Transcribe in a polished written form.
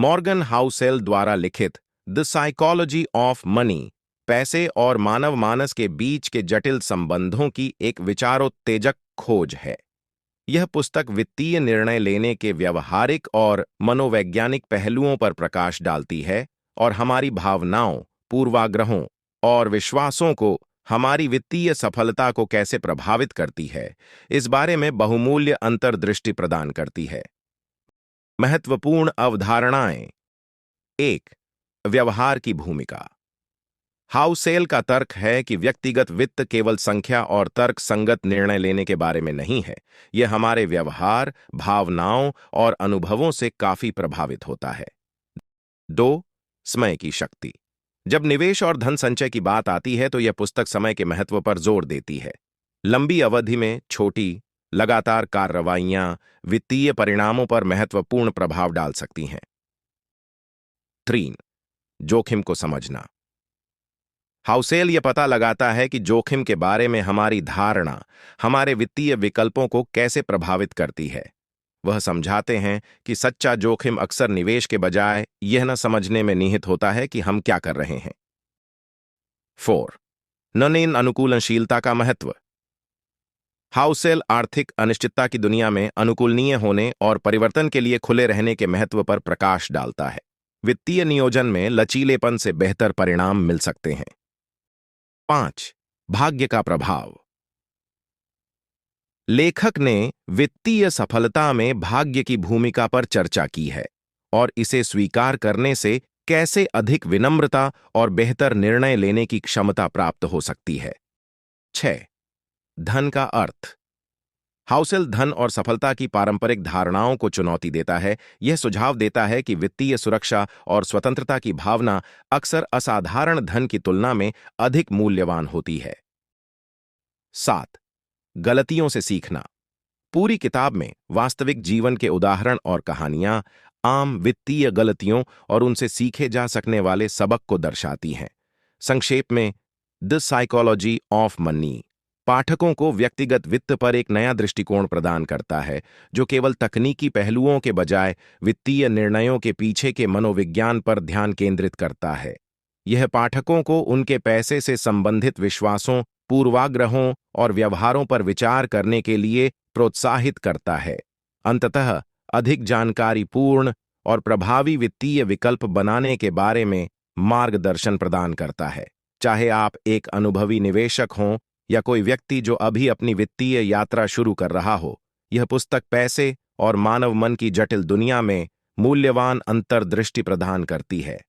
Morgan Housel द्वारा लिखित the psychology of money, पैसे और मानव मानस के बीच के जटिल संबंधों की एक विचारोत्तेजक खोज है। यह पुस्तक वित्तीय निर्णय लेने के व्यवहारिक और मनोवैज्ञानिक पहलुओं पर प्रकाश डालती है और हमारी भावनाओं, पूर्वाग्रहों और विश्वासों को हमारी वित्तीय सफलता को कैसे प्रभावित करती है, इस बारे में बहुमूल्य अंतर्दृष्टि प्रदान करती है। महत्वपूर्ण अवधारणाएं। 1. व्यवहार की भूमिका। हाउसेल का तर्क है कि व्यक्तिगत वित्त केवल संख्या और तर्क संगत निर्णय लेने के बारे में नहीं है, यह हमारे व्यवहार, भावनाओं और अनुभवों से काफी प्रभावित होता है। 2. समय की शक्ति। जब निवेश और धन संचय की बात आती है तो यह पुस्तक समय के महत्व पर जोर देती है। लंबी अवधि में छोटी, लगातार कार्रवाइयां वित्तीय परिणामों पर महत्वपूर्ण प्रभाव डाल सकती हैं। 3. जोखिम को समझना। हाउसेल यह पता लगाता है कि जोखिम के बारे में हमारी धारणा हमारे वित्तीय विकल्पों को कैसे प्रभावित करती है। वह समझाते हैं कि सच्चा जोखिम अक्सर निवेश के बजाय यह न समझने में निहित होता है कि हम क्या कर रहे हैं। 4. नवीन अनुकूलनशीलता का महत्व। हाउसेल आर्थिक अनिश्चितता की दुनिया में अनुकूलनीय होने और परिवर्तन के लिए खुले रहने के महत्व पर प्रकाश डालता है। वित्तीय नियोजन में लचीलेपन से बेहतर परिणाम मिल सकते हैं। 5. भाग्य का प्रभाव। लेखक ने वित्तीय सफलता में भाग्य की भूमिका पर चर्चा की है और इसे स्वीकार करने से कैसे अधिक विनम्रता और बेहतर निर्णय लेने की क्षमता प्राप्त हो सकती है। 6. धन का अर्थ। हाउसेल धन और सफलता की पारंपरिक धारणाओं को चुनौती देता है। यह सुझाव देता है कि वित्तीय सुरक्षा और स्वतंत्रता की भावना अक्सर असाधारण धन की तुलना में अधिक मूल्यवान होती है। 7. गलतियों से सीखना। पूरी किताब में वास्तविक जीवन के उदाहरण और कहानियां आम वित्तीय गलतियों और उनसे सीखे जा सकने वाले सबक को दर्शाती हैं। संक्षेप में, द साइकोलॉजी ऑफ मनी पाठकों को व्यक्तिगत वित्त पर एक नया दृष्टिकोण प्रदान करता है, जो केवल तकनीकी पहलुओं के बजाय वित्तीय निर्णयों के पीछे के मनोविज्ञान पर ध्यान केंद्रित करता है। यह पाठकों को उनके पैसे से संबंधित विश्वासों, पूर्वाग्रहों और व्यवहारों पर विचार करने के लिए प्रोत्साहित करता है। अंततः, अधिक जानकारीपूर्ण और प्रभावी वित्तीय विकल्प बनाने के बारे में मार्गदर्शन प्रदान करता है। चाहे आप एक अनुभवी निवेशक हों या कोई व्यक्ति जो अभी अपनी वित्तीय यात्रा शुरू कर रहा हो, यह पुस्तक पैसे और मानव मन की जटिल दुनिया में मूल्यवान अंतर्दृष्टि प्रदान करती है।